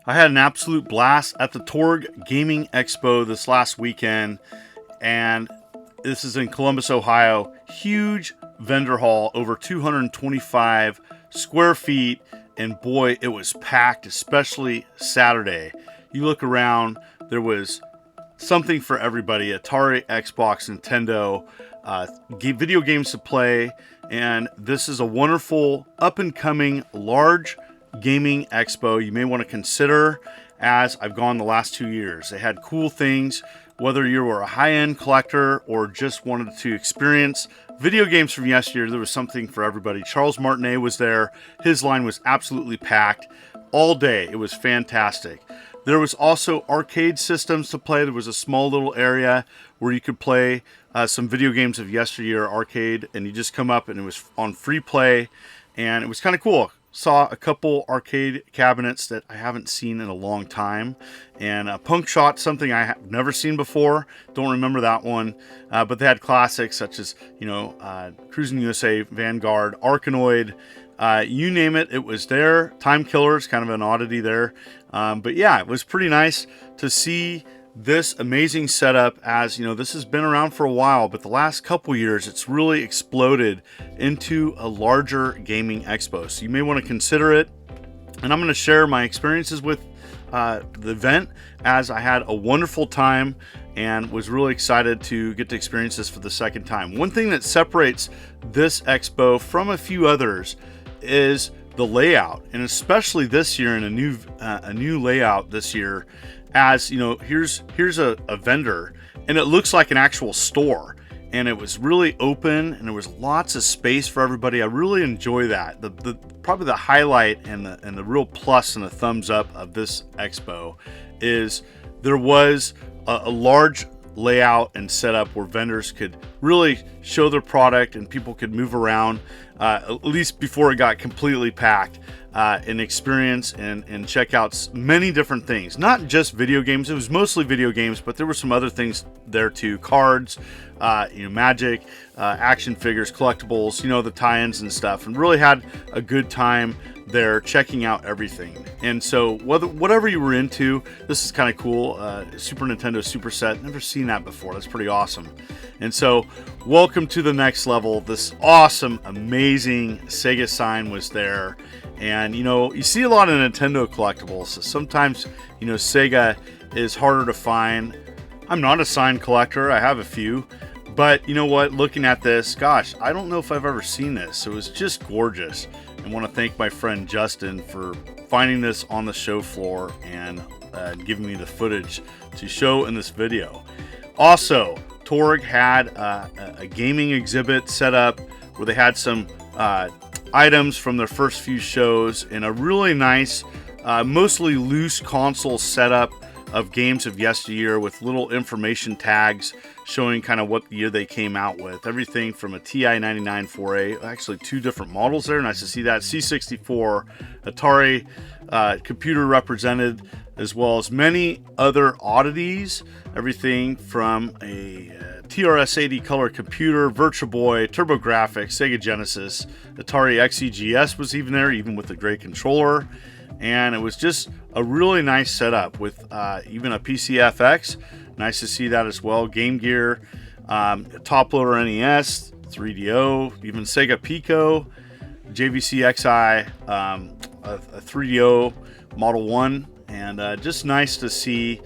I had an absolute blast at the TORG Gaming Expo this last weekend, and this is in Columbus, Ohio. Huge vendor hall, over 225 square feet, and boy, it was packed, especially Saturday. You look around, there was something for everybody: Atari, Xbox, Nintendo, video games to play, and this is a wonderful, up-and-coming, large gaming expo you may want to consider, as I've gone the last 2 years. They had cool things, whether you were a high-end collector or just wanted to experience video games from yesteryear. There was something for everybody. Charles Martinet was there. His line was absolutely packed all day. It was fantastic. There was also arcade systems to play. There was a small little area where you could play some video games of yesteryear arcade, and you just come up and it was on free play, and it was kind of cool. Saw a couple arcade cabinets that I haven't seen in a long time, and Punk Shot, something I have never seen before. Don't remember that one, but they had classics such as Cruising USA, Vanguard, Arkanoid, you name it, it was there. Time Killers, kind of an oddity there, but yeah, it was pretty nice to see this amazing setup. As you know, this has been around for a while, but the last couple years it's really exploded into a larger gaming expo, so you may want to consider it. And I'm going to share my experiences with the event, as I had a wonderful time and was really excited to get to experience this for the second time. One thing that separates this expo from a few others is the layout, and especially this year in a new layout this year. As you know, here's a vendor, and it looks like an actual store, and it was really open, and there was lots of space for everybody. I really enjoy that. The probably the highlight and the real plus and the thumbs up of this expo is there was a large layout and setup where vendors could really show their product and people could move around, at least before it got completely packed, and experience and check out many different things. Not just video games. It was mostly video games, but there were some other things there too. Cards, Magic, action figures, collectibles, the tie-ins and stuff, and really had a good time there checking out everything. And so whatever you were into, this is kind of cool. Super Nintendo Super Set, never seen that before. That's pretty awesome. And so welcome to the next level. This awesome, amazing Sega Sign was there. And you see a lot of Nintendo collectibles, so sometimes Sega is harder to find. I'm not a sign collector, I have a few, but you know what, looking at this, gosh, I don't know if I've ever seen this. It was just gorgeous. I want to thank my friend Justin for finding this on the show floor and giving me the footage to show in this video. Also, TORG had a gaming exhibit set up where they had some items from their first few shows in a really nice, mostly loose console setup of games of yesteryear, with little information tags showing kind of what year they came out with. Everything from a TI 99 4A, actually two different models there, nice to see that, C64, Atari computer represented, as well as many other oddities, everything from a TRS-80 color computer, Virtual Boy, TurboGrafx, Sega Genesis, Atari XEGS was even there, even with a great controller. And it was just a really nice setup with even a PCFX. Nice to see that as well. Game Gear, top loader NES, 3DO, even Sega Pico, JVC XI, a 3DO Model 1. And just nice to see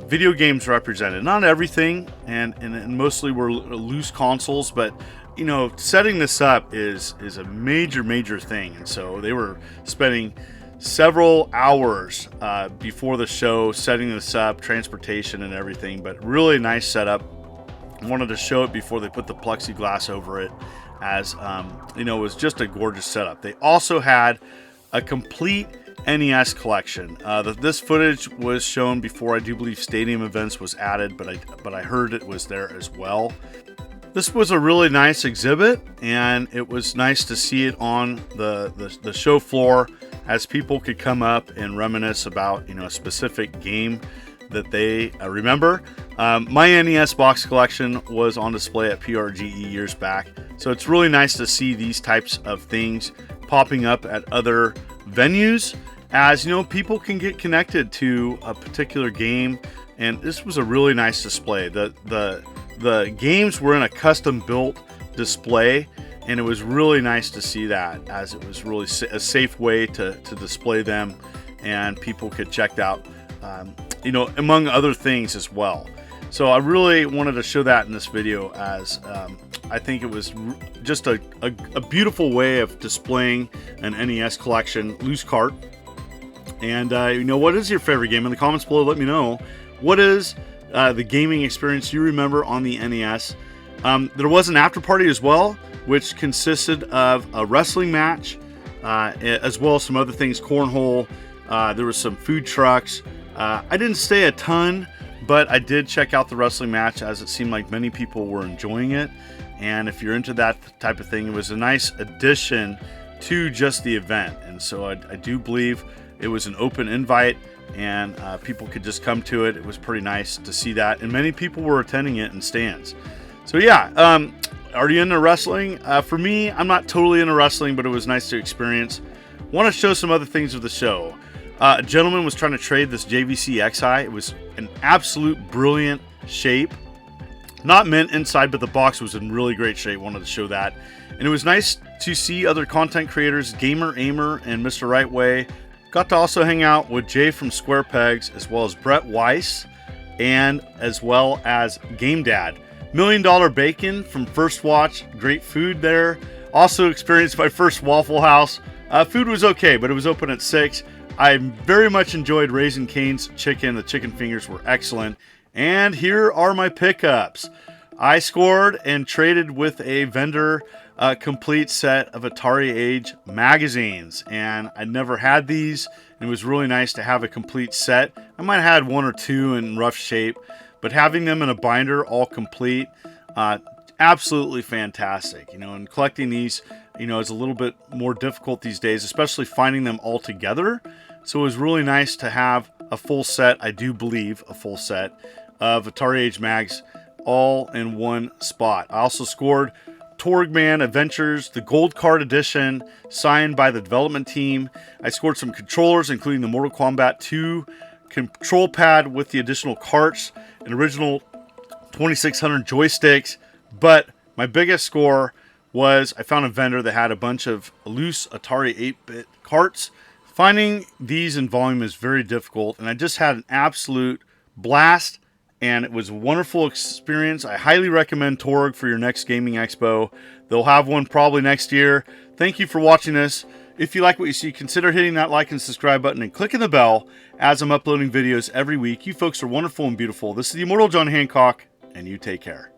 video games represented. Not everything, and mostly were loose consoles, but setting this up is a major thing. And so they were spending several hours before the show setting this up, transportation and everything, but really nice setup. I wanted to show it before they put the plexiglass over it, as it was just a gorgeous setup. They also had a complete NES collection. This footage was shown before, I do believe Stadium Events was added, but I heard it was there as well. This was a really nice exhibit, and it was nice to see it on the show floor, as people could come up and reminisce about a specific game that they remember. My NES box collection was on display at PRGE years back, so it's really nice to see these types of things popping up at other venues as you know, people can get connected to a particular game, and this was a really nice display. The games were in a custom built display, and it was really nice to see that, as it was really a safe way to display them, and people could check out, you know, among other things as well. So I really wanted to show that in this video, as I think it was just a beautiful way of displaying an NES Collection loose cart. And you know, what is your favorite game? In the comments below, let me know. What is the gaming experience you remember on the NES? There was an after party as well, which consisted of a wrestling match, as well as some other things, cornhole. There was some food trucks. I didn't stay a ton, but I did check out the wrestling match, as it seemed like many people were enjoying it. And if you're into that type of thing, it was a nice addition to just the event. And so I do believe it was an open invite, and people could just come to it. It was pretty nice to see that, and many people were attending it in stands. So yeah, are you into wrestling? For me, I'm not totally into wrestling, but it was nice to experience. Want to show some other things of the show. A gentleman was trying to trade this JVC XI. It was an absolute brilliant shape. Not mint inside, but the box was in really great shape. Wanted to show that. And it was nice to see other content creators, Gamer Aimer and Mr. Rightway. Got to also hang out with Jay from Square Pegs, as well as Brett Weiss, and as well as Game Dad. $1 Million Bacon from First Watch. Great food there. Also experienced my first Waffle House. Food was okay, but it was open at 6. I very much enjoyed Raising Cane's chicken. The chicken fingers were excellent. And here are my pickups. I scored and traded with a vendor a complete set of Atari Age magazines. And I never had these. And it was really nice to have a complete set. I might have had one or two in rough shape, but having them in a binder all complete, absolutely fantastic. You know, and collecting these, you know, is a little bit more difficult these days, especially finding them all together. So it was really nice to have a full set, I do believe a full set of Atari Age mags all in one spot. I also scored TORG Man Adventures, the Gold Card Edition, signed by the development team. I scored some controllers, including the Mortal Kombat 2 control pad with the additional carts, and original 2600 joysticks. But my biggest score was I found a vendor that had a bunch of loose Atari 8-bit carts. Finding these in volume is very difficult, and I just had an absolute blast, and it was a wonderful experience. I highly recommend TORG for your next gaming expo. They'll have one probably next year. Thank you for watching this. If you like what you see, consider hitting that like and subscribe button and clicking the bell, as I'm uploading videos every week. You folks are wonderful and beautiful. This is the Immortal John Hancock, and you take care.